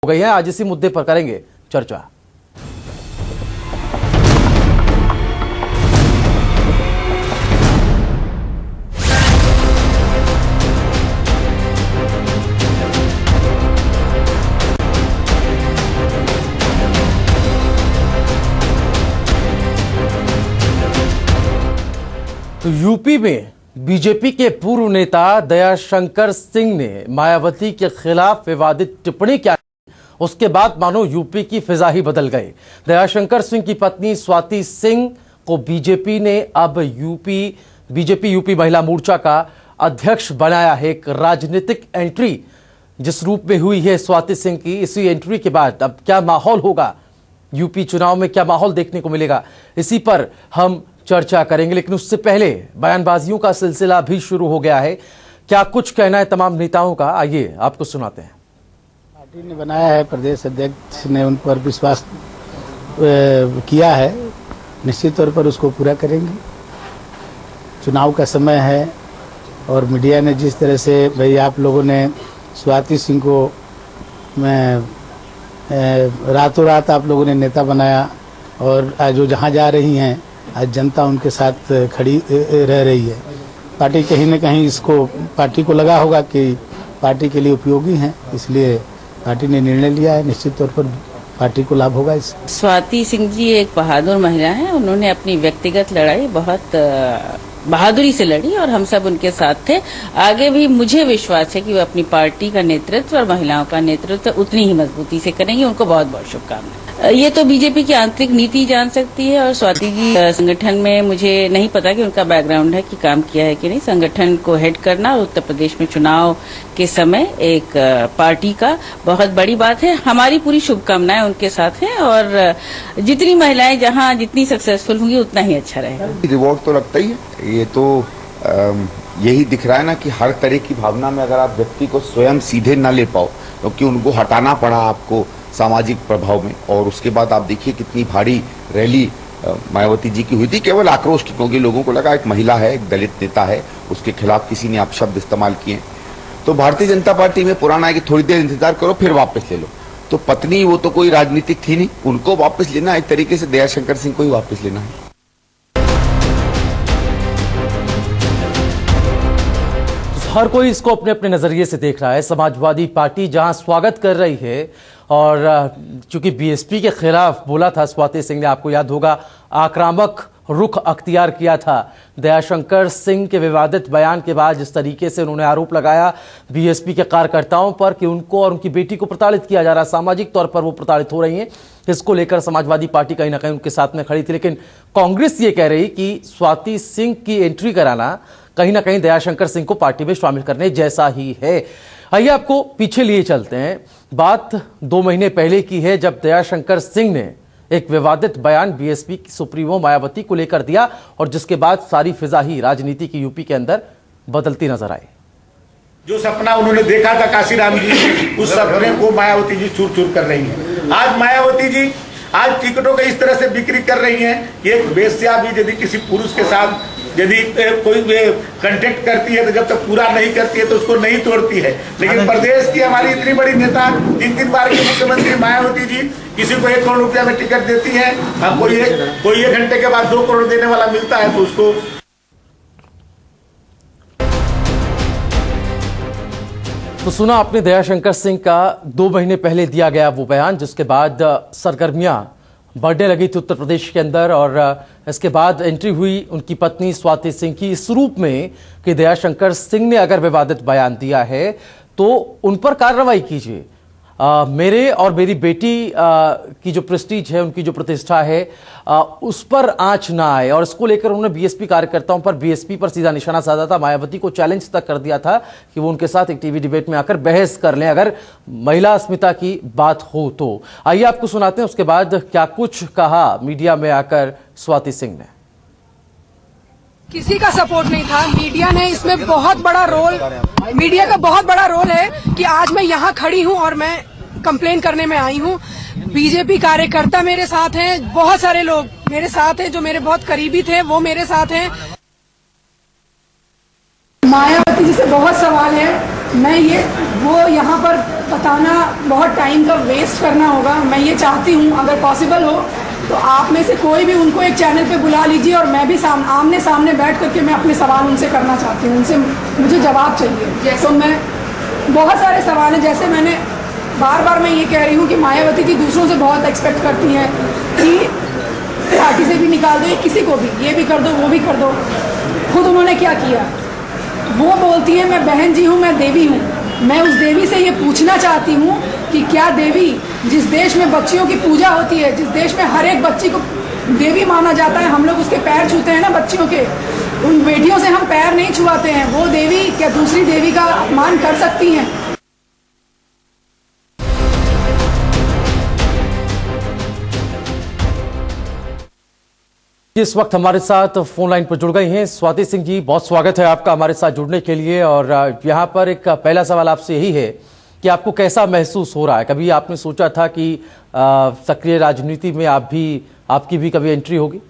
हो गई है। आज इसी मुद्दे पर करेंगे चर्चा। तो यूपी में बीजेपी के पूर्व नेता दयाशंकर सिंह ने मायावती के खिलाफ विवादित टिप्पणी की। उसके बाद मानो यूपी की फिजा ही बदल गई। दयाशंकर सिंह की पत्नी स्वाति सिंह को बीजेपी ने अब बीजेपी यूपी महिला मोर्चा का अध्यक्ष बनाया है। एक राजनीतिक एंट्री जिस रूप में हुई है स्वाति सिंह की, इसी एंट्री के बाद अब क्या माहौल होगा, यूपी चुनाव में क्या माहौल देखने को मिलेगा, इसी पर हम चर्चा करेंगे। लेकिन उससे पहले बयानबाजियों का सिलसिला भी शुरू हो गया है। क्या कुछ कहना है तमाम नेताओं का, आइए आपको सुनाते हैं। पार्टी ने बनाया है, प्रदेश अध्यक्ष ने उन पर विश्वास किया है, निश्चित तौर पर उसको पूरा करेंगे। चुनाव का समय है और मीडिया ने जिस तरह से भाई आप लोगों ने स्वाति सिंह को रातों रात आप लोगों ने नेता बनाया और आज वो जहाँ जा रही हैं आज जनता उनके साथ खड़ी रह रही है। पार्टी कहीं न कहीं इसको पार्टी को लगा होगा कि पार्टी के लिए उपयोगी हैं, इसलिए पार्टी ने निर्णय लिया है। निश्चित तौर पर पार्टी को लाभ होगा इससे। स्वाति सिंह जी एक बहादुर महिला हैं। उन्होंने अपनी व्यक्तिगत लड़ाई बहुत बहादुरी से लड़ी और हम सब उनके साथ थे। आगे भी मुझे विश्वास है कि वो अपनी पार्टी का नेतृत्व और महिलाओं का नेतृत्व उतनी ही मजबूती से करेंगी। उनको बहुत बहुत शुभकामनाएं। ये तो बीजेपी की आंतरिक नीति जान सकती है और स्वाति जी संगठन में मुझे नहीं पता कि उनका बैकग्राउंड है कि काम किया है कि नहीं। संगठन को हेड करना उत्तर प्रदेश में चुनाव के समय एक पार्टी का बहुत बड़ी बात है। हमारी पूरी शुभकामनाएं उनके साथ हैं और जितनी महिलाएं जहां जितनी सक्सेसफुल होंगी उतना ही अच्छा रहेगा। रिवॉर्ड तो लगता ही है। ये तो यही दिख रहा है ना कि हर तरह की भावना में अगर आप व्यक्ति को स्वयं सीधे न ले पाओ, क्योंकि उनको हटाना पड़ा आपको सामाजिक प्रभाव में। और उसके बाद आप देखिए कितनी भारी रैली मायावती जी की हुई थी, केवल आक्रोश की, क्योंकि लोगों को लगा एक महिला है, एक दलित नेता है, उसके खिलाफ किसी ने अपशब्द इस्तेमाल किए। तो भारतीय जनता पार्टी में पुराना है कि थोड़ी देर इंतजार करो फिर वापस ले लो। तो पत्नी वो तो कोई राजनीतिक थी नहीं, उनको वापस लेना एक तरीके से दयाशंकर सिंह को ही वापस लेना है। हर कोई इसको अपने अपने नजरिए से देख रहा है। समाजवादी पार्टी जहां स्वागत कर रही है और चूंकि बीएसपी के खिलाफ बोला था स्वाति सिंह ने, आपको याद होगा आक्रामक रुख अख्तियार किया था दयाशंकर सिंह के विवादित बयान के बाद। जिस तरीके से उन्होंने आरोप लगाया बीएसपी के कार्यकर्ताओं पर कि उनको और उनकी बेटी को प्रताड़ित किया जा रहा है, सामाजिक तौर पर वो प्रताड़ित हो रही हैं, इसको लेकर समाजवादी पार्टी कहीं ना कहीं उनके साथ में खड़ी थी। लेकिन कांग्रेस ये कह रही कि स्वाति सिंह की एंट्री कराना कहीं ना कहीं दयाशंकर सिंह को पार्टी में शामिल करने जैसा ही है। आइए आपको पीछे लिए चलते हैं। बात 2 महीने पहले की है जब दयाशंकर सिंह ने एक विवादित बयान बीएसपी की सुप्रीमो मायावती को लेकर दिया और जिसके बाद सारी फिजा ही राजनीति की यूपी के अंदर बदलती नजर आई। जो सपना उन्होंने देखा था काशीराम जी, उस सपने को मायावती जी चूर चूर कर रही हैं। आज मायावती जी आज टिकटों का इस तरह से बिक्री कर रही हैं कि एक वेश्या भी यदि किसी पुरुष के साथ यदि कोई कांटेक्ट करती है तो जब तक पूरा नहीं करती है तो उसको नहीं तोड़ती है। लेकिन प्रदेश की हमारी इतनी बड़ी नेता 3 बार की मुख्यमंत्री मायावती जी किसी को 1 करोड़ रुपया में टिकट देती है, कोई 1 घंटे के बाद 2 करोड़ देने वाला मिलता है तो उसको। तो सुना आपने दयाशंकर सिंह का 2 महीने पहले दिया गया वो बयान, जिसके बाद सरगर्मियां बढ़ने लगी थी उत्तर प्रदेश के अंदर और इसके बाद एंट्री हुई उनकी पत्नी स्वाति सिंह की इस रूप में कि दयाशंकर सिंह ने अगर विवादित बयान दिया है तो उन पर कार्रवाई कीजिए। मेरे और मेरी बेटी की जो प्रेस्टीज है, उनकी जो प्रतिष्ठा है, उस पर आंच ना आए। और इसको लेकर उन्होंने बीएसपी कार्यकर्ताओं पर, बीएसपी पर सीधा निशाना साधा था। मायावती को चैलेंज तक कर दिया था कि वो उनके साथ एक टीवी डिबेट में आकर बहस कर लें अगर महिला अस्मिता की बात हो तो। आइए आपको सुनाते हैं उसके बाद क्या कुछ कहा मीडिया में आकर स्वाति सिंह ने। किसी का सपोर्ट नहीं था। मीडिया ने इसमें बहुत बड़ा रोल, मीडिया का बहुत बड़ा रोल है कि आज मैं यहाँ खड़ी हूँ और मैं कंप्लेन करने में आई हूँ। बीजेपी कार्यकर्ता मेरे साथ हैं, बहुत सारे लोग मेरे साथ हैं जो मेरे बहुत करीबी थे, वो मेरे साथ हैं। मायावती जी से बहुत सवाल है, मैं वो यहाँ पर बताना बहुत टाइम का वेस्ट करना होगा। मैं ये चाहती हूँ अगर पॉसिबल हो तो आप में से कोई भी उनको एक चैनल पे बुला लीजिए और मैं भी आमने सामने बैठ करके मैं अपने सवाल उनसे करना चाहती हूँ। उनसे मुझे जवाब चाहिए। तो मैं बहुत सारे सवाल हैं, जैसे मैंने बार बार मैं ये कह रही हूँ कि मायावती जी दूसरों से बहुत एक्सपेक्ट करती हैं कि पार्टी से भी निकाल दो, किसी को भी, ये भी कर दो वो भी कर दो। खुद उन्होंने क्या किया? वो बोलती है मैं बहन जी हूँ, मैं देवी हूँ। मैं उस देवी से ये पूछना चाहती हूँ कि क्या देवी, जिस देश में बच्चियों की पूजा होती है, जिस देश में हर एक बच्ची को देवी माना जाता है, हम लोग उसके पैर छूते हैं ना बच्चियों के, उन बेटियों से हम पैर नहीं छुआते हैं, वो देवी क्या दूसरी देवी का अपमान कर सकती हैं? इस वक्त हमारे साथ फोन लाइन पर जुड़ गई हैं स्वाति सिंह जी। बहुत स्वागत है आपका हमारे साथ जुड़ने के लिए। और यहाँ पर एक पहला सवाल आपसे यही है कि आपको कैसा महसूस हो रहा है? कभी आपने सोचा था कि सक्रिय राजनीति में आपकी भी कभी एंट्री होगी?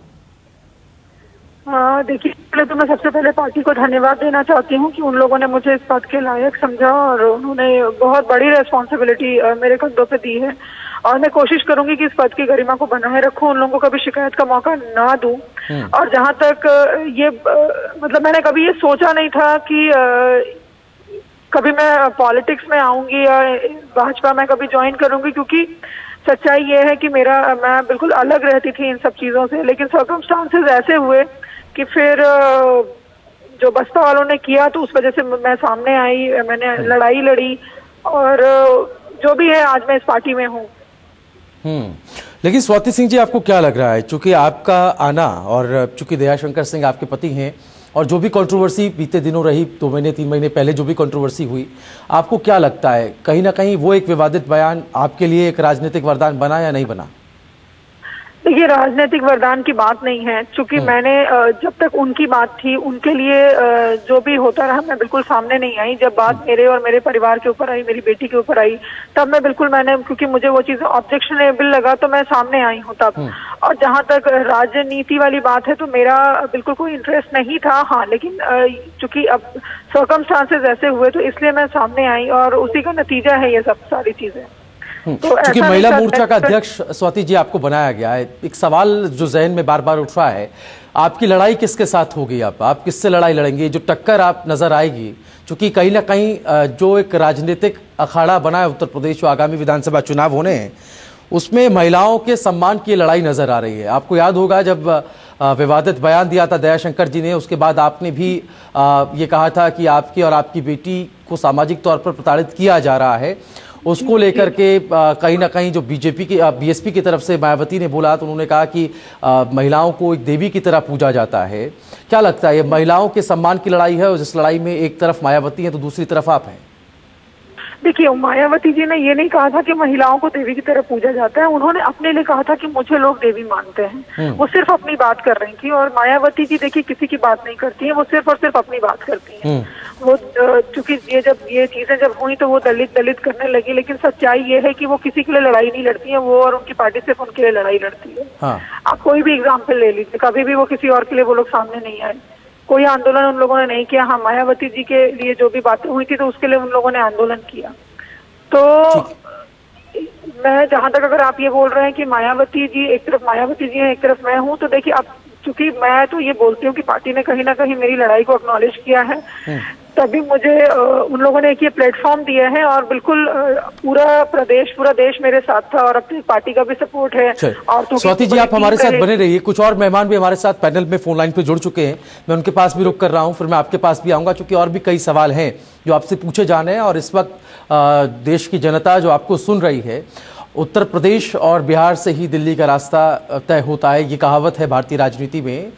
देखिए, पहले तो मैं सबसे पहले पार्टी को धन्यवाद देना चाहती हूँ कि उन लोगों ने मुझे इस पद के लायक समझा और उन्होंने बहुत बड़ी रिस्पॉन्सिबिलिटी मेरे कंधों पे दी है। और मैं कोशिश करूंगी कि इस पद की गरिमा को बनाए रखूं, उन लोगों को कभी शिकायत का मौका ना दूं। और जहां तक ये मतलब मैंने कभी ये सोचा नहीं था कि कभी मैं पॉलिटिक्स में आऊंगी या भाजपा में कभी ज्वाइन करूंगी, क्योंकि सच्चाई ये है कि मैं बिल्कुल अलग रहती थी इन सब चीजों से। लेकिन सर्कमस्टांसेस ऐसे हुए कि फिर जो बसपा वालों ने किया तो उस वजह से मैं सामने आई, मैंने लड़ाई लड़ी और जो भी है आज मैं इस पार्टी में हूँ। लेकिन स्वाति सिंह जी, आपको क्या लग रहा है, चूंकि आपका आना और चूंकि दयाशंकर सिंह आपके पति हैं और जो भी कंट्रोवर्सी बीते दिनों रही, 2 महीने 3 महीने पहले जो भी कंट्रोवर्सी हुई, आपको क्या लगता है कहीं ना कहीं वो एक विवादित बयान आपके लिए एक राजनीतिक वरदान बना या नहीं बना? देखिए, राजनीतिक वरदान की बात नहीं है, क्योंकि मैंने जब तक उनकी बात थी उनके लिए जो भी होता रहा मैं बिल्कुल सामने नहीं आई। जब बात मेरे और मेरे परिवार के ऊपर आई, मेरी बेटी के ऊपर आई, तब मैंने क्योंकि मुझे वो चीज ऑब्जेक्शनेबल लगा तो मैं सामने आई हूँ तब। और जहाँ तक राजनीति वाली बात है तो मेरा बिल्कुल कोई इंटरेस्ट नहीं था। हाँ, लेकिन चूंकि अब सर्कमस्टांसेस ऐसे हुए तो इसलिए मैं सामने आई और उसी का नतीजा है ये सब सारी चीजें। तो क्योंकि महिला मोर्चा का अध्यक्ष स्वाति जी आपको बनाया गया है, एक सवाल जो जहन में बार बार उठ रहा है, आपकी लड़ाई किसके साथ होगी? आप किससे लड़ाई लड़ेंगे? जो टक्कर आप नजर आएगी, क्योंकि कहीं ना कहीं जो एक राजनीतिक अखाड़ा बना है उत्तर प्रदेश, जो आगामी विधानसभा चुनाव होने हैं, उसमें महिलाओं के सम्मान की लड़ाई नजर आ रही है। आपको याद होगा जब विवादित बयान दिया था दयाशंकर जी ने, उसके बाद आपने भी ये कहा था कि आपकी और आपकी बेटी को सामाजिक तौर पर प्रताड़ित किया जा रहा है। उसको लेकर के कहीं ना कहीं जो बीएसपी की तरफ से मायावती ने बोला तो उन्होंने कहा कि महिलाओं को एक देवी की तरह पूजा जाता है। क्या लगता है ये महिलाओं के सम्मान की लड़ाई है और जिस लड़ाई में एक तरफ मायावती है तो दूसरी तरफ आप हैं? देखिए, मायावती जी ने ये नहीं कहा था कि महिलाओं को देवी की तरह पूजा जाता है, उन्होंने अपने लिए कहा था कि मुझे लोग देवी मानते हैं। वो सिर्फ अपनी बात कर रही थी। और मायावती जी देखिए किसी की बात नहीं करती है, वो सिर्फ और सिर्फ अपनी बात करती हैं। वो चूंकि ये चीजें जब हुई तो वो दलित करने लगी, लेकिन सच्चाई ये है कि वो किसी के लिए लड़ाई नहीं लड़ती है, वो और उनकी पार्टी सिर्फ उनके लिए लड़ाई लड़ती है। हाँ। आप कोई भी एग्जाम्पल ले लीजिए, कभी भी वो किसी और के लिए वो लोग सामने नहीं आए, कोई आंदोलन उन लोगों ने नहीं किया। हाँ, मायावती जी के लिए जो भी बातें हुई थी तो उसके लिए उन लोगों ने आंदोलन किया। तो मैं जहां तक, अगर आप ये बोल रहे हैं कि मायावती जी एक तरफ मायावती जी है एक तरफ मैं हूं, तो देखिए अब चूंकि मैं तो ये बोलती हूँ कि पार्टी ने कहीं ना कहीं मेरी लड़ाई को एक्नॉलेज किया है, तभी मुझे उन लोगों ने एक ये प्लेटफॉर्म दिया है और बिल्कुल पूरा देश मेरे साथ था और अपनी पार्टी का भी सपोर्ट है। और तो स्वाति जी, आप हमारे साथ बने रहिए। कुछ और मेहमान भी हमारे साथ पैनल में फोन लाइन पे जुड़ चुके हैं, मैं उनके पास भी रुक कर रहा हूं, फिर मैं आपके पास भी आऊंगा, क्योंकि और भी कई सवाल हैं जो आपसे पूछे जाने हैं। और इस वक्त देश की जनता जो आपको सुन रही है, उत्तर प्रदेश और बिहार से ही दिल्ली का रास्ता तय होता है, ये कहावत है भारतीय राजनीति में,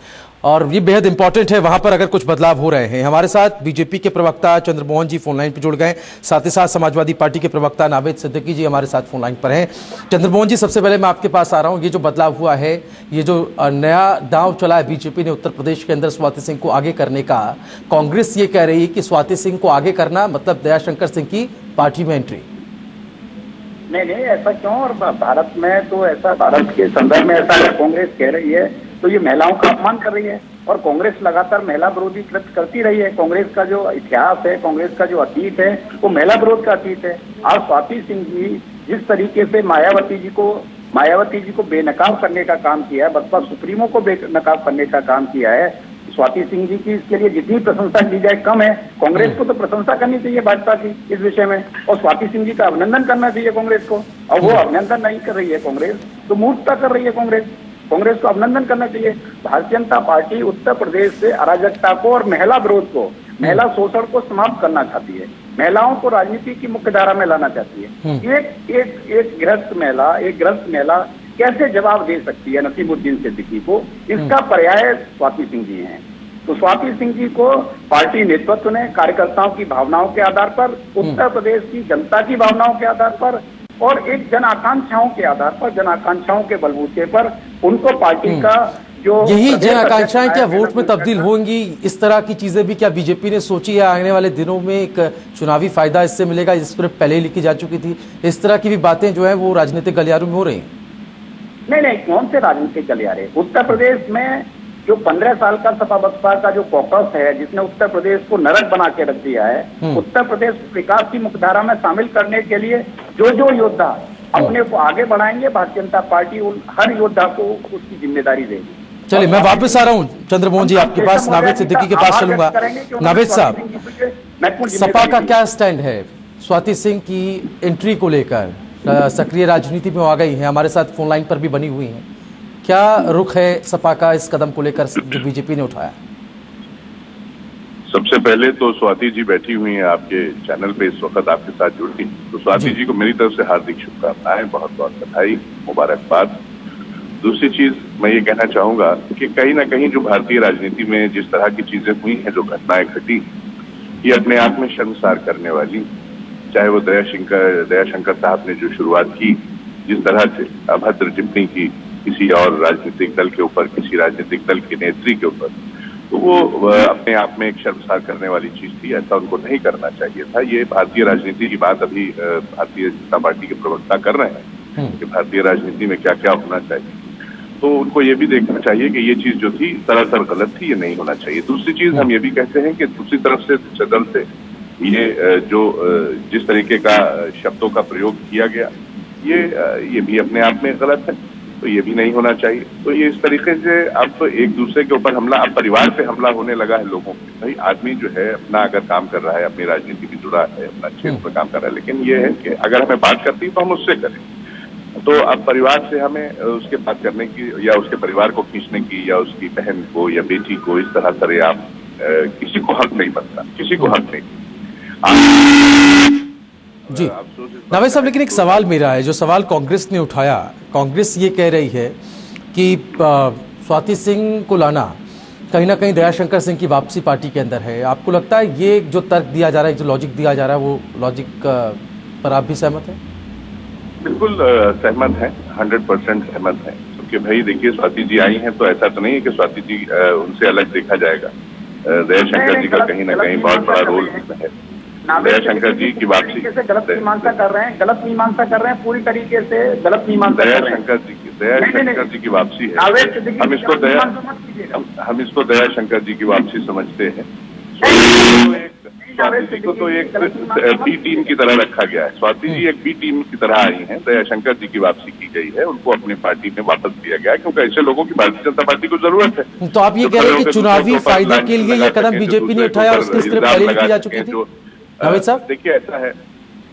और ये बेहद इंपॉर्टेंट है। वहां पर अगर कुछ बदलाव हो रहे हैं, हमारे साथ बीजेपी के प्रवक्ता चंद्रमोहन जी फोन लाइन पर जुड़ गए, साथ ही साथ समाजवादी पार्टी के प्रवक्ता नावेद सिद्दीकी जी हमारे साथ फोन लाइन पर हैं। चंद्रमोहन जी, सबसे पहले मैं आपके पास आ रहा हूं। ये जो बदलाव हुआ है, ये जो नया दांव चला है बीजेपी ने उत्तर प्रदेश के अंदर स्वाति सिंह को आगे करने का, कांग्रेस ये कह रही है कि स्वाति सिंह को आगे करना मतलब दयाशंकर सिंह की पार्टी में एंट्री। नहीं, ऐसा क्यों? और भारत के संदर्भ में ऐसा कांग्रेस कह रही है तो ये महिलाओं का अपमान कर रही है। और कांग्रेस लगातार महिला विरोधी कृत्य करती रही है। कांग्रेस का जो इतिहास है, कांग्रेस का जो अतीत है, वो महिला विरोध का अतीत है। आज स्वाति सिंह जी जिस तरीके से मायावती जी को बेनकाब करने का काम किया है, बसपा सुप्रीमो को बेनकाब करने का काम किया है, स्वाति सिंह जी की इसके लिए जितनी प्रशंसा की जाए कम है। कांग्रेस को तो प्रशंसा करनी चाहिए भाजपा की इस विषय में, और स्वाति सिंह जी का अभिनंदन करना चाहिए कांग्रेस को, और वो अभिनंदन नहीं कर रही है कांग्रेस, तो मूर्खता कर रही है कांग्रेस को अभिनंदन करना चाहिए। भारतीय जनता पार्टी उत्तर प्रदेश से अराजकता को और महिला विरोध को, महिला शोषण को समाप्त करना चाहती है, महिलाओं को राजनीति की मुख्य धारा में लाना चाहती है। एक गृहस्थ महिला कैसे जवाब दे सकती है नसीमुद्दीन सिद्दीकी को, इसका पर्याय स्वाति सिंह जी हैं। तो स्वाति सिंह जी को पार्टी नेतृत्व ने कार्यकर्ताओं की भावनाओं के आधार पर, उत्तर प्रदेश की जनता की भावनाओं के आधार पर और एक जन आकांक्षाओं के आधार पर, जन आकांक्षाओं के बलबूते पर उनको पार्टी का जो यही जन आकांक्षाएं क्या वोट में तब्दील होंगी? इस तरह की चीजें भी क्या बीजेपी ने सोची है? आने वाले दिनों में एक चुनावी फायदा इससे मिलेगा, जिस पर पहले ही लिखी जा चुकी थी, इस तरह की भी बातें जो है वो राजनीतिक गलियारों में हो रही हैं? नहीं, कौन से राजनीतिक गलियारे? उत्तर प्रदेश में जो 15 साल का सपा बसपा का जो कॉकस है, जिसने उत्तर प्रदेश को नरक बना के रख दिया है, उत्तर प्रदेश विकास की मुख्यधारा में शामिल करने के लिए जो योद्धा अपने को आगे बढ़ाएंगे, भारतीय जनता पार्टी उन हर योद्धा को उसकी जिम्मेदारी देगी। चलिए, मैं वापस आ रहा हूं चंद्रमोहन जी आपके पास, नावेद सिद्दीकी के पास चलूंगा। नावेद साहब, सपा का क्या स्टैंड है स्वाति सिंह की एंट्री को लेकर? सक्रिय राजनीति में आ गई है, हमारे साथ फोन लाइन पर भी बनी हुई हैं। क्या रुख है सपा का इस कदम को लेकर जो बीजेपी ने उठाया? सबसे पहले तो स्वाति जी बैठी हुई हैं आपके चैनल पे इस वक्त आपके साथ जुड़ती, तो स्वाति जी को मेरी तरफ से हार्दिक शुभकामनाएं, बहुत बहुत बधाई, मुबारकबाद। दूसरी चीज मैं ये कहना चाहूंगा कि कहीं ना कहीं जो भारतीय राजनीति में जिस तरह की चीजें हुई हैं, जो घटनाएं घटी, ये अपने आप में शर्मसार करने वाली, चाहे वो दयाशंकर साहब ने जो शुरुआत की, जिस तरह से अभद्र टिप्पणी की किसी और राजनीतिक दल के ऊपर, किसी राजनीतिक दल के नेत्री के ऊपर, तो वो अपने आप में एक शर्मसार करने वाली चीज थी। ऐसा उनको नहीं करना चाहिए था। ये भारतीय राजनीति की बात अभी भारतीय जनता पार्टी के प्रवक्ता कर रहे हैं कि भारतीय राजनीति में क्या क्या होना चाहिए, तो उनको ये भी देखना चाहिए कि ये चीज जो थी सरासर गलत थी, ये नहीं होना चाहिए। दूसरी चीज हम ये भी कहते हैं कि दूसरी तरफ से सदन से ये जो जिस तरीके का शब्दों का प्रयोग किया गया, ये भी अपने आप में गलत है, तो ये भी नहीं होना चाहिए। तो ये इस तरीके से अब एक दूसरे के ऊपर हमला, अब परिवार पे हमला होने लगा है लोगों पे। भाई आदमी जो है अपना अगर काम कर रहा है, अपनी राजनीति में जुड़ा है, अपना क्षेत्र में काम कर रहा है, लेकिन ये है कि अगर हमें बात करती है तो हम उससे करें। तो अब परिवार से हमें उसके बात करने की या उसके परिवार को खींचने की या उसकी बहन को या बेटी को इस तरह सरेआम किसी को हक नहीं बनता, किसी को हक नहीं। जी नावेद साहब, लेकिन एक सवाल मेरा है, जो सवाल कांग्रेस ने उठाया, कांग्रेस ये कह रही है कि स्वाति सिंह को लाना कहीं ना कहीं दयाशंकर सिंह की वापसी पार्टी के अंदर है। आपको लगता है ये जो तर्क दिया जा रहा है, जो लॉजिक दिया जा रहा है, वो लॉजिक पर आप भी सहमत हैं? बिल्कुल सहमत है, 100% सहमत है। क्योंकि भाई देखिए, स्वाति जी आई हैं तो ऐसा तो नहीं है कि स्वाति जी उनसे अलग देखा जाएगा। दयाशंकर जी का कहीं ना कहीं बहुत बड़ा रोल है। दयाशंकर जी की वापसी गलत मीमांसा कर रहे हैं, पूरी तरीके से गलत मीमांसा कर रहे हैं। दयाशंकर जी की वापसी है, हम इसको दयाशंकर जी की वापसी समझते हैं। स्वाति जी को तो एक बी टीम की तरह रखा गया है। स्वाति जी एक बी टीम की तरह आई हैं, दयाशंकर जी की वापसी की गई है, उनको अपनी पार्टी में वापस दिया गया है, क्योंकि ऐसे लोगों की भारतीय जनता पार्टी को जरूरत है। तो आप ये कह रहे हैं कि चुनावी फायदे के लिए ये कदम बीजेपी ने उठाया, उसकी स्क्रिप्ट पहले लिखी जा चुकी थी? नावेद साहब देखिए, ऐसा है,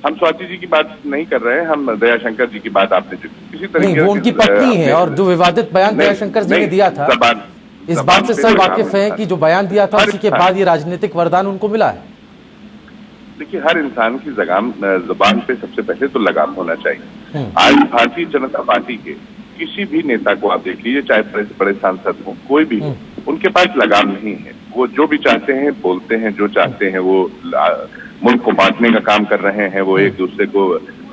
हम स्वाति जी की बात नहीं कर रहे हैं, हम दयाशंकर जी की बात आपने जो किसी तरीके वो उनकी पत्नी है, और जो विवादित बयान दयाशंकर जी ने दिया था, इस बात से सब वाकिफ है कि जो बयान दिया था उसी के बाद ये राजनीतिक वरदान उनको मिला है। देखिए, हर इंसान की जुबान पे सबसे पहले तो लगाम होना चाहिए। आज भारतीय जनता पार्टी के किसी भी नेता को आप देख लीजिए, चाहे बड़े सांसद हो, कोई भी हो, उनके पास लगाम नहीं है। वो जो भी चाहते हैं बोलते हैं, जो चाहते हैं वो मुल्क को बांटने का काम कर रहे हैं, वो एक दूसरे को,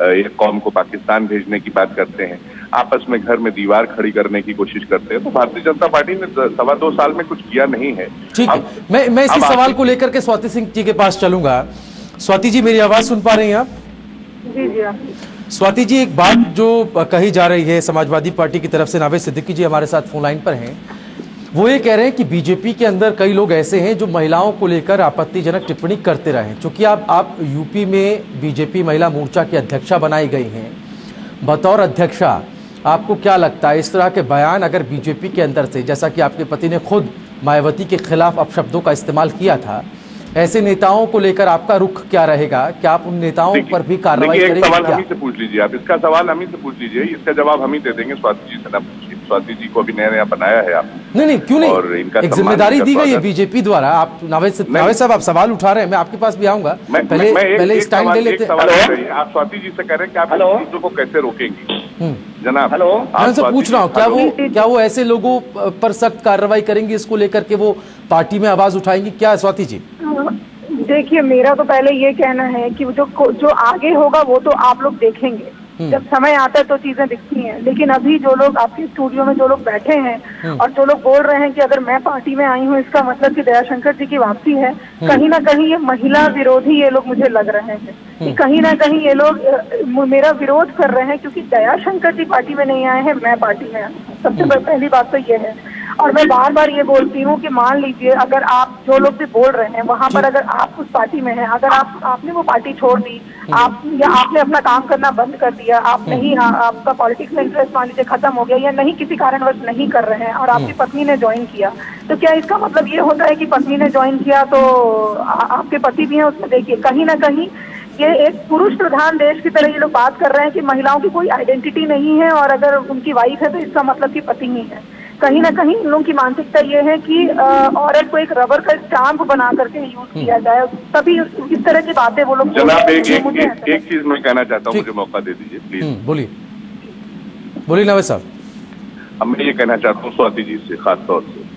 एक कौम को पाकिस्तान भेजने की बात करते हैं, आपस में घर में दीवार खड़ी करने की कोशिश करते हैं। तो भारतीय जनता पार्टी ने 2.25 साल में कुछ किया नहीं है। ठीक है, मैं इसी सवाल को लेकर के स्वाति सिंह जी के पास चलूंगा। स्वाति जी, मेरी आवाज सुन पा रही हैं आप? जी। स्वाति जी, एक बात जो कही जा रही है समाजवादी पार्टी की तरफ से, नावेद सिद्दीकी जी हमारे साथ फोन लाइन पर हैं, वो ये कह रहे हैं कि बीजेपी के अंदर कई लोग ऐसे हैं जो महिलाओं को लेकर आपत्तिजनक टिप्पणी करते रहे। चूंकि आप यूपी में बीजेपी महिला मोर्चा की अध्यक्षा बनाई गई हैं, बतौर अध्यक्षा आपको क्या लगता है इस तरह के बयान अगर बीजेपी के अंदर से, जैसा कि आपके पति ने खुद मायावती के खिलाफ अपशब्दों का इस्तेमाल किया था, ऐसे नेताओं को लेकर आपका रुख क्या रहेगा? क्या आप उन नेताओं पर भी कार्रवाई करेंगे? सवाल हम ही से पूछ लीजिए, आप इसका सवाल हम ही से पूछ लीजिए, इसका जवाब हम ही दे देंगे। स्वाति जी से ना पूछिए, स्वाति जी को अभी नया बनाया है आप। नहीं क्यों नहीं, और इनका एक जिम्मेदारी दी गई है बीजेपी द्वारा। आप नावेद साहब आप सवाल उठा रहे हैं, मैं आपके पास भी आऊंगा, पहले इस टाइम ले लेते हैं। आप स्वाति जी से कह रहे हैं कि आप इन चीजों को कैसे रोकेंगे जनाब? मैं उनसे पूछ रहा हूँ क्या वो ऐसे लोगों पर सख्त कार्रवाई करेंगी इसको लेकर के वो पार्टी में आवाज उठाएंगी क्या स्वाति जी? देखिए, मेरा तो पहले ये कहना है कि जो आगे होगा वो तो आप लोग देखेंगे, जब समय आता है तो चीजें दिखती हैं। लेकिन अभी जो लोग आपके स्टूडियो में जो लोग बैठे हैं और जो लोग बोल रहे हैं कि अगर मैं पार्टी में आई हूँ इसका मतलब कि दयाशंकर जी की वापसी है, कहीं ना कहीं ये महिला विरोधी ये लोग मुझे लग रहे हैं कि कहीं ना कहीं ये लोग मेरा विरोध कर रहे हैं, क्योंकि दयाशंकर जी पार्टी में नहीं आए हैं, मैं पार्टी में आई हूँ। सबसे पहली बात तो ये है। और मैं बार बार ये बोलती हूँ कि मान लीजिए अगर आप जो लोग भी बोल रहे हैं वहां पर अगर आप उस पार्टी में हैं, अगर आपने वो पार्टी छोड़ दी, आपने अपना काम करना बंद कर दिया, आप नहीं, आपका पॉलिटिक्स में इंटरेस्ट मान लीजिए खत्म हो गया या नहीं, किसी कारणवश नहीं कर रहे हैं और आपकी पत्नी ने ज्वाइन किया, तो क्या इसका मतलब ये होता है कि पत्नी ने ज्वाइन किया तो आपके पति भी हैं उसमें? देखिए, कहीं ना कहीं ये एक पुरुष प्रधान देश की तरह ये लोग बात कर रहे हैं कि महिलाओं की कोई आइडेंटिटी नहीं है और अगर उनकी वाइफ है तो इसका मतलब कि पति ही है। कहीं ना कहीं इन लोगों की मानसिकता ये है कि औरत को एक रबर का स्टाम्प बना करके यूज किया जाए, तभी इस तरह की बातें वो लोग। जनाब एक चीज मैं कहना चाहता हूँ, मुझे मौका दे दीजिए प्लीज। बोलिए नावेद साहब। अब मैं ये कहना चाहता हूँ स्वाति जी से खास तौर से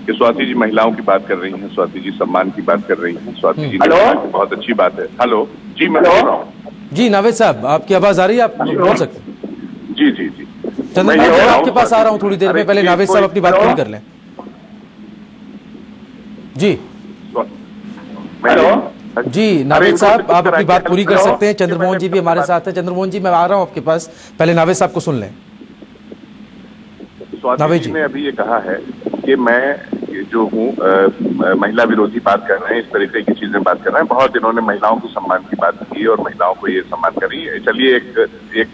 कि स्वाति जी महिलाओं की बात कर रही हैं, स्वाति जी सम्मान की बात कर रही हैं, स्वाति जी बहुत अच्छी बात है। हेलो जी, मैं बोल रहा हूँ जी। नावेद साहब आपकी आवाज आ रही है, आप बोल सकते हैं। जी जी जी, चंद्रमोहन जी आपके पास आ रहा हूँ थोड़ी देर में, पहले नावेद साहब अपनी बात पूरी कर लें। जी जी नावेद साहब आप अपनी बात पूरी कर सकते हैं। चंद्रमोहन जी भी हमारे साथ है। चंद्रमोहन जी मैं आ रहा हूँ आपके पास, पहले नावेद साहब को सुन लें। स्वाति जी ने अभी ये कहा है कि मैं जो हूँ महिला विरोधी बात कर रहे हैं, इस तरीके की चीजें बात कर रहे हैं। बहुत इन्होंने महिलाओं की सम्मान की बात की और महिलाओं को ये सम्मान करी। चलिए एक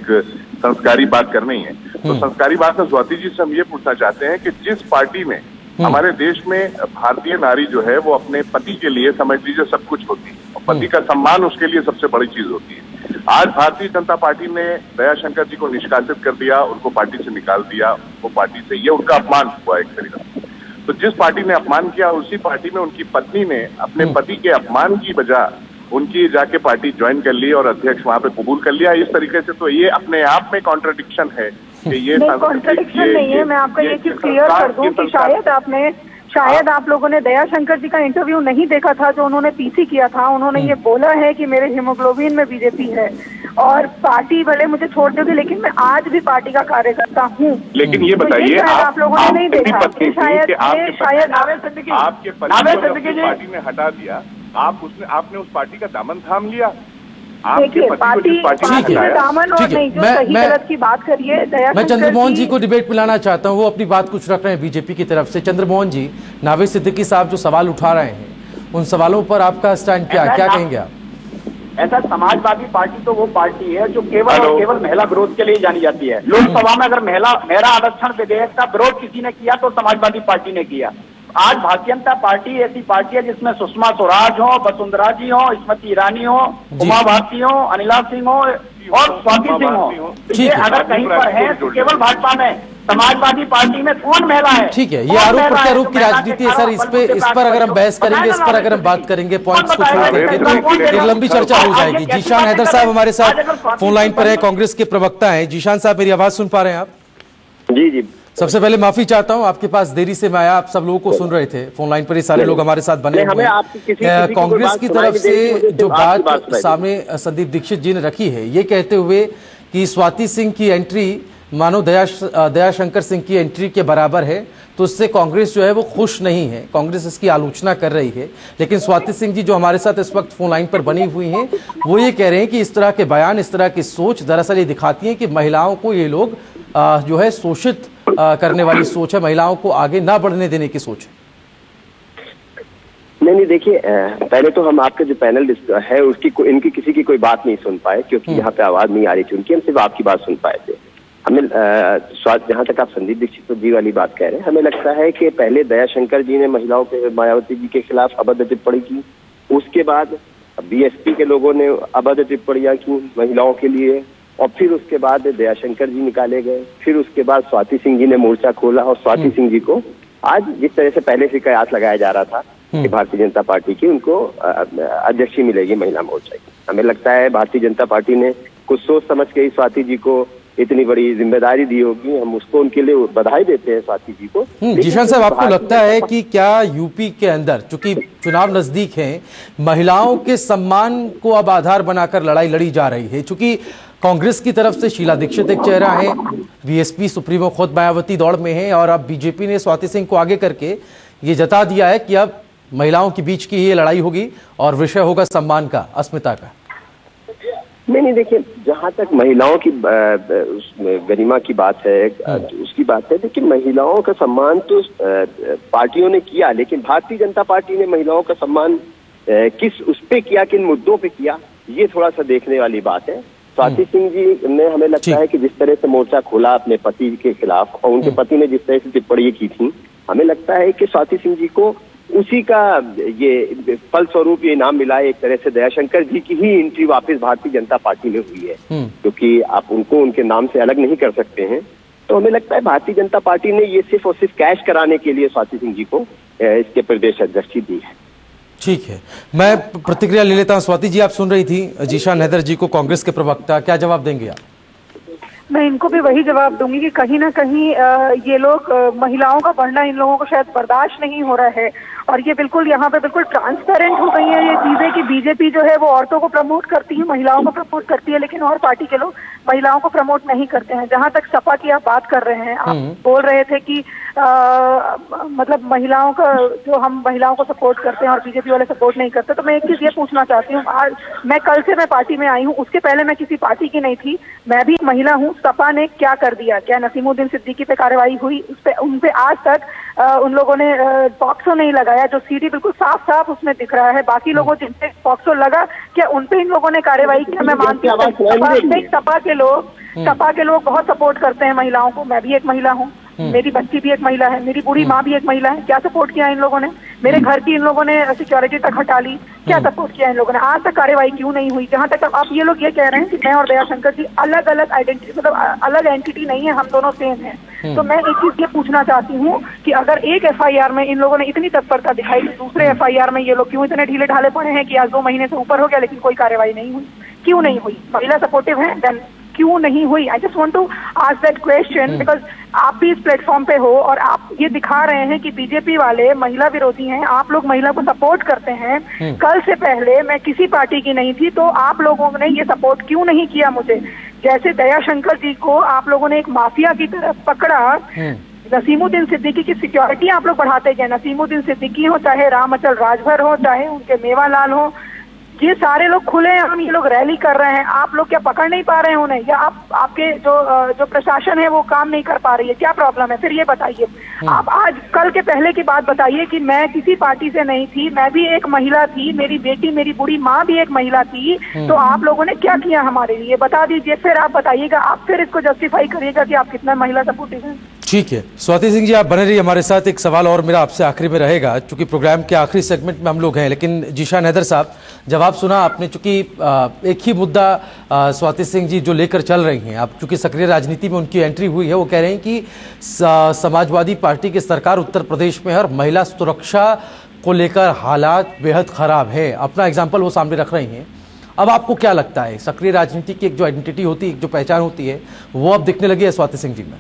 संस्कारी बात करनी है, तो संस्कारी बात में स्वाति जी से हम ये पूछना चाहते हैं कि जिस पार्टी में हमारे देश में भारतीय नारी जो है वो अपने पति के लिए समझ लीजिए सब कुछ होती है और पति का सम्मान उसके लिए सबसे बड़ी चीज होती है। आज भारतीय जनता पार्टी ने दयाशंकर जी को निष्कासित कर दिया, उनको पार्टी से निकाल दिया, उनको पार्टी से, ये उनका अपमान हुआ एक तरीका से। तो जिस पार्टी ने अपमान किया उसी पार्टी में उनकी पत्नी ने अपने पति के अपमान की वजह उनकी जाके पार्टी ज्वाइन कर ली और अध्यक्ष वहां पे कबूल कर लिया। इस तरीके से तो ये अपने आप में कॉन्ट्रडिक्शन है कि ये कॉन्ट्रडिक्शन नहीं है। मैं आपको ये चीज क्लियर कर दूं कि शायद आप लोगों ने दयाशंकर जी का इंटरव्यू नहीं देखा था जो उन्होंने पीसी किया था। उन्होंने ये बोला है कि मेरे हीमोग्लोबिन में बीजेपी है और पार्टी भले मुझे छोड़ दोगे लेकिन मैं आज भी पार्टी का कार्यकर्ता हूँ। लेकिन ये बताइए आप लोगों ने नहीं देखा, शायद आपके पार्टी ने हटा दिया, आपने उस पार्टी का दामन थाम लिया। देखिए, पार्टी में दामन और नहीं, जो सही गलत की बात करिए। मैं चंद्रमोहन जी को डिबेट में लाना चाहता हूँ, वो अपनी बात कुछ रख रहे हैं बीजेपी की तरफ से। चंद्रमोहन जी, नावेद सिद्दीकी साहब जो सवाल उठा रहे हैं उन सवालों पर आपका स्टैंड क्या कहेंगे आप? ऐसा समाजवादी पार्टी तो वो पार्टी है जो केवल महिला विरोध के लिए जानी जाती है। लोकसभा में अगर महिला आरक्षण विधेयक का विरोध किसी ने किया तो समाजवादी पार्टी ने किया। आज भारतीय जनता पार्टी ऐसी पार्टी है जिसमें सुषमा स्वराज हो, वसुंधरा जी हो, स्मृति ईरानी हो, उमा भारती हो, अनिला सिंह हो और स्वाति सिंह हो। ये अगर कहीं पर है तो केवल भाजपा में। समाजवादी पार्टी में कौन महिला है? ठीक है, ये आरोप प्रत्यारोप की राजनीति है सर। इस पर अगर हम बहस करेंगे, इस पर अगर हम बात करेंगे पॉइंट्स को छोड़ करके तो एक लंबी चर्चा हो जाएगी। जीशान हैदर साहब हमारे साथ फोन लाइन पर है, कांग्रेस के प्रवक्ता हैं। जीशान साहब मेरी आवाज सुन पा रहे हैं आप? जी जी। सबसे पहले माफी चाहता हूं, आपके पास देरी से मैं आया। आप सब लोगों को सुन रहे थे, फोन लाइन पर ये सारे लोग हमारे साथ बने हुए हैं। कांग्रेस की तरफ से जो बात सामने संदीप दीक्षित जी ने रखी है, ये कहते हुए कि स्वाति सिंह की एंट्री मानो दयाशंकर सिंह की एंट्री के बराबर है, तो उससे कांग्रेस जो है वो खुश नहीं है। कांग्रेस इसकी आलोचना कर रही है। लेकिन स्वाति सिंह जी जो हमारे साथ इस वक्त फोन लाइन पर बनी हुई हैं, वो ये कह रहे हैं कि इस तरह के बयान, इस तरह की सोच दरअसल ये दिखाती है कि महिलाओं को ये लोग जो है शोषित करने वाली सोच है, महिलाओं को आगे ना बढ़ने देने की सोच है? नहीं देखिए, पहले तो हम आपके जो पैनल है उसकी इनकी किसी की कोई बात नहीं सुन पाए, क्योंकि यहाँ पे आवाज नहीं आ रही थी उनकी, हम सिर्फ आपकी बात सुन पाए थे। हमें जहाँ तक आप संदीप दीक्षित जी वाली बात कह रहे हैं, हमें लगता है कि पहले दयाशंकर जी ने महिलाओं के, मायावती जी के खिलाफ अभद्र टिप्पणी की, उसके बाद बीएसपी के लोगों ने अभद्र टिप्पणियां की महिलाओं के लिए, और फिर उसके बाद दयाशंकर जी निकाले गए, फिर उसके बाद स्वाति सिंह जी ने मोर्चा खोला, और स्वाति सिंह जी को आज जिस तरह से पहले से कयास लगाया जा रहा था कि भारतीय जनता पार्टी की उनको अध्यक्षी मिलेगी महिला मोर्चा की, हमें लगता है भारतीय जनता पार्टी ने कुछ सोच समझ के ही स्वाति जी को इतनी बड़ी जिम्मेदारी दी होगी। हम उसको उनके लिए बधाई देते हैं स्वाति जी को। जीशान साहब, आपको लगता है कि क्या यूपी के अंदर, चूंकि चुनाव नजदीक है, महिलाओं के सम्मान को अब आधार बनाकर लड़ाई लड़ी जा रही है? चूंकि कांग्रेस की तरफ से शीला दीक्षित एक चेहरा है, बीएसपी सुप्रीमो खुद मायावती दौड़ में है, और अब बीजेपी ने स्वाति सिंह को आगे करके ये जता दिया है कि अब महिलाओं के बीच की ये लड़ाई होगी और विषय होगा सम्मान का, अस्मिता का। नहीं देखिए, जहाँ तक महिलाओं की गरिमा की बात है, उसकी बात है, देखिए महिलाओं का सम्मान तो पार्टियों ने किया, लेकिन भारतीय जनता पार्टी ने महिलाओं का सम्मान किस उस पे किया, किन मुद्दों पे किया, ये थोड़ा सा देखने वाली बात है। स्वाति सिंह जी ने, हमें लगता है कि जिस तरह से मोर्चा खोला अपने पति के खिलाफ, और उनके पति ने जिस तरह से टिप्पणी की थी, हमें लगता है कि स्वाति सिंह जी को उसी का ये फलस्वरूप ये इनाम मिला है। एक तरह से दयाशंकर जी की ही एंट्री वापस भारतीय जनता पार्टी में हुई है, क्योंकि आप उनको उनके नाम से अलग नहीं कर सकते हैं। तो हमें लगता है भारतीय जनता पार्टी ने ये सिर्फ और सिर्फ कैश कराने के लिए स्वाति सिंह जी को इसके प्रदेश अध्यक्षी दी है। ठीक है, मैं प्रतिक्रिया ले लेता हूं। स्वाति जी, आप सुन रही थी जीशान हैदर जी को, कांग्रेस के प्रवक्ता, क्या जवाब देंगे आप? मैं इनको भी वही जवाब दूंगी कि कहीं ना कहीं ये लोग महिलाओं का बढ़ना इन लोगों को शायद बर्दाश्त नहीं हो रहा है, और ये बिल्कुल यहाँ पे बिल्कुल ट्रांसपेरेंट हो गई है ये चीजें कि बीजेपी जो है वो औरतों को प्रमोट करती है, महिलाओं को प्रमोट करती है, लेकिन और पार्टी के लोग महिलाओं को प्रमोट नहीं करते हैं। जहाँ तक सपा की आप बात कर रहे हैं, आप बोल रहे थे कि मतलब महिलाओं का, जो हम महिलाओं को सपोर्ट करते हैं और बीजेपी वाले सपोर्ट नहीं करते, तो मैं एक चीज ये पूछना चाहती हूँ, आज मैं कल से मैं पार्टी में आई हूँ, उसके पहले मैं किसी पार्टी की नहीं थी, मैं भी महिला हूँ। सपा ने क्या कर दिया? क्या नसीमुद्दीन सिद्दीकी पे कार्रवाई हुई? उनपे आज तक उन लोगों ने पॉक्सो नहीं लगाया, जो सीडी बिल्कुल साफ साफ उसमें दिख रहा है। बाकी लोगों जिनपे पॉक्सो लगा, क्या उनपे इन लोगों ने कार्रवाई किया? मैं मानती हूँ सपा के लोग बहुत सपोर्ट करते हैं महिलाओं को, मैं भी एक महिला हूँ, मेरी बच्ची भी एक महिला है, मेरी बूढ़ी माँ भी एक महिला है। क्या सपोर्ट किया इन लोगों ने? मेरे घर की इन लोगों ने सिक्योरिटी तक हटा ली, क्या सपोर्ट किया इन लोगों ने? आज तक कार्रवाई क्यों नहीं हुई? जहाँ तक आप ये लोग ये कह रहे हैं कि मैं और दयाशंकर जी अलग अलग आइडेंटिटी, मतलब अलग एंटिटी नहीं है, हम दोनों सेम हैं, तो मैं एक चीज ये पूछना चाहती हूँ कि अगर एक एफआईआर में इन लोगों ने इतनी तत्परता दिखाई, तो दूसरे एफआईआर में ये लोग क्यों इतने ढीले ढाले पड़े हैं कि आज 2 महीने से ऊपर हो गया लेकिन कोई कार्रवाई नहीं हुई? क्यों नहीं हुई? महिला सपोर्टिव है, देन क्यों नहीं हुई? I just want to ask that question, because आप भी इस प्लेटफॉर्म पे हो और आप ये दिखा रहे हैं कि बीजेपी वाले महिला विरोधी हैं, आप लोग महिला को सपोर्ट करते हैं। कल से पहले मैं किसी पार्टी की नहीं थी, तो आप लोगों ने ये सपोर्ट क्यों नहीं किया मुझे? जैसे दयाशंकर जी को आप लोगों ने एक माफिया की तरफ पकड़ा, नसीमुद्दीन सिद्दीकी की सिक्योरिटी आप लोग बढ़ाते गए। नसीमुद्दीन सिद्दीकी हो, चाहे रामअचल राजभर हो, चाहे उनके मेवालाल हो, ये सारे लोग खुले हम ये लोग रैली कर रहे हैं, आप लोग क्या पकड़ नहीं पा रहे हैं उन्हें? या आपके जो प्रशासन है वो काम नहीं कर पा रही है? क्या प्रॉब्लम है? फिर ये बताइए। आप आज कल के पहले की बात बताइए कि मैं किसी पार्टी से नहीं थी, मैं भी एक महिला थी, मेरी बेटी, मेरी बूढ़ी माँ भी एक महिला थी, तो आप लोगों ने क्या किया हमारे लिए? बता दीजिए, फिर आप बताइएगा, आप फिर इसको जस्टिफाई करिएगा कि आप कितना महिला सपोर्टिव हैं। ठीक है, स्वाति सिंह जी आप बने रहिए हमारे साथ। एक सवाल और मेरा आपसे आखिरी में रहेगा, चूंकि प्रोग्राम के आखिरी सेगमेंट में हम लोग हैं, लेकिन जीशान हैदर साहब, जवाब सुना आपने, चूंकि एक ही मुद्दा स्वाति सिंह जी जो लेकर चल रही हैं, अब चूंकि सक्रिय राजनीति में उनकी एंट्री हुई है, वो कह रहे हैं कि समाजवादी पार्टी की सरकार उत्तर प्रदेश में है और महिला सुरक्षा को लेकर हालात बेहद खराब है, अपना एग्जाम्पल वो सामने रख रही हैं। अब आपको क्या लगता है, सक्रिय राजनीति की एक जो आइडेंटिटी होती है, एक जो पहचान होती है, वो अब दिखने लगी है स्वाति सिंह जी में?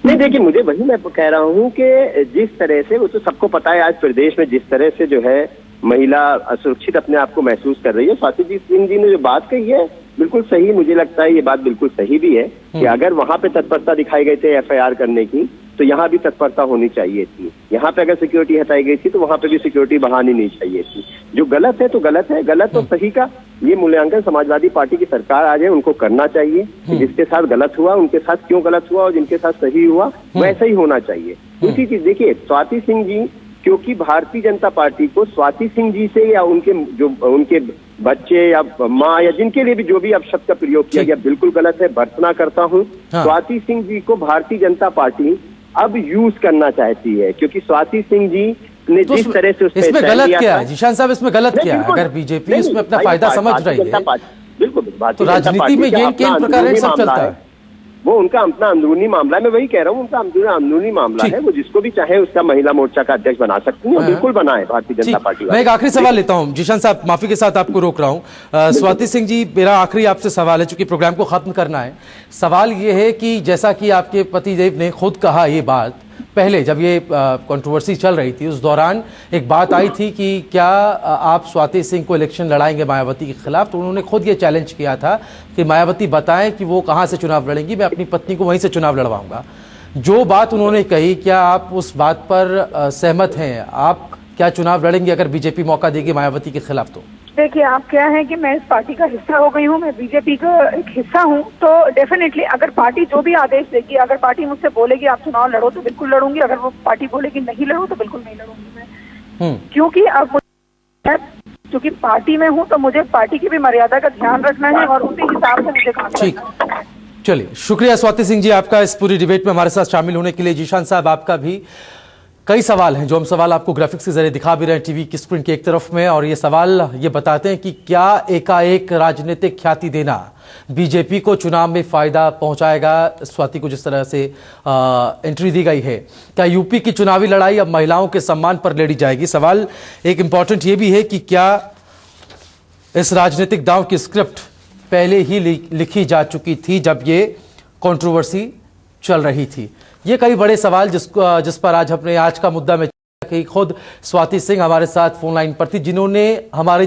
नहीं देखिए, मुझे वही मैं कह रहा हूँ कि जिस तरह से, वो तो सबको पता है आज प्रदेश में जिस तरह से जो है महिला असुरक्षित अपने आप को महसूस कर रही है। स्वाति सिंह जी ने जो बात कही है बिल्कुल सही, मुझे लगता है ये बात बिल्कुल सही भी है कि अगर वहां पे तत्परता दिखाई गई थी एफआईआर करने की, तो यहाँ भी तत्परता होनी चाहिए थी। यहाँ पे अगर सिक्योरिटी हटाई गई थी तो वहां पे भी सिक्योरिटी बढ़ानी नहीं चाहिए थी। जो गलत है तो गलत है, गलत और सही का ये मूल्यांकन समाजवादी पार्टी की सरकार आ जाए उनको करना चाहिए कि जिसके साथ गलत हुआ उनके साथ क्यों गलत हुआ और जिनके साथ सही हुआ वैसा ही होना चाहिए। दूसरी चीज देखिए, स्वाति सिंह जी, क्योंकि भारतीय जनता पार्टी को स्वाति सिंह जी से या उनके बच्चे या माँ या जिनके लिए भी जो भी अपशब्द का प्रयोग किया गया बिल्कुल गलत है, भर्त्सना करता हूँ। स्वाति सिंह जी को भारतीय जनता पार्टी अब यूज करना चाहती है, क्योंकि स्वाति सिंह जी ने तो जिस तरह से इसमें गलत क्या है जीशान साहब, इसमें गलत क्या है? अगर बीजेपी इसमें अपना फायदा समझ रही है बिल्कुल, तो राजनीति में गेन केन प्रकार सब चलता है, वो उनका अपना अंदरूनी मामला है। मैं वही कह रहा हूँ, उनका अंदरूनी मामला है, वो जिसको भी चाहे उसका महिला मोर्चा का अध्यक्ष बना सकती है, बिल्कुल बनाए भारतीय जनता पार्टी। मैं एक आखिरी सवाल लेता हूँ जीशान साहब, माफी के साथ आपको रोक रहा हूँ। स्वाति सिंह जी, मेरा आखिरी आपसे सवाल है, चूंकि प्रोग्राम को खत्म करना है। सवाल ये है कि जैसा कि आपके पतिदेव ने खुद कहा, ये बात पहले जब ये कंट्रोवर्सी चल रही थी उस दौरान एक बात आई थी कि क्या आप स्वाति सिंह को इलेक्शन लड़ाएंगे मायावती के खिलाफ, तो उन्होंने खुद ये चैलेंज किया था कि मायावती बताएं कि वो कहां से चुनाव लड़ेंगी, मैं अपनी पत्नी को वहीं से चुनाव लड़वाऊंगा। जो बात उन्होंने कही, क्या आप उस बात पर सहमत हैं? आप क्या चुनाव लड़ेंगे अगर बीजेपी मौका देगी मायावती के खिलाफ? तो देखिए, आप क्या है कि मैं इस पार्टी का हिस्सा हो गई हूँ, मैं बीजेपी का एक हिस्सा हूँ, तो डेफिनेटली अगर पार्टी जो भी आदेश देगी, अगर पार्टी मुझसे बोलेगी आप चुनाव लड़ो तो बिल्कुल लड़ूंगी, अगर वो पार्टी बोलेगी नहीं लड़ो तो बिल्कुल नहीं लड़ूंगी मैं। क्योंकि अब क्योंकि पार्टी में हूँ तो मुझे पार्टी की भी मर्यादा का ध्यान रखना है और उसी हिसाब से मुझे काम करना है। चलिए, शुक्रिया स्वाति सिंह जी आपका इस पूरी डिबेट में हमारे साथ शामिल होने के लिए। जीशान साहब, आपका भी कई सवाल हैं जो हम सवाल आपको ग्राफिक्स के जरिए दिखा भी रहे हैं टीवी की स्क्रीन के एक तरफ में, और ये सवाल ये बताते हैं कि क्या एकाएक राजनीतिक ख्याति देना बीजेपी को चुनाव में फायदा पहुंचाएगा? स्वाति को जिस तरह से एंट्री दी गई है, क्या यूपी की चुनावी लड़ाई अब महिलाओं के सम्मान पर लड़ी जाएगी? सवाल एक इंपॉर्टेंट ये भी है कि क्या इस राजनीतिक दांव की स्क्रिप्ट पहले ही लिखी जा चुकी थी जब ये कंट्रोवर्सी चल रही थी? ये कई बड़े सवाल जिस पर आज अपने आज का मुद्दा में खुद स्वाति सिंह हमारे साथ फोन लाइन पर थी, जिन्होंने हमारे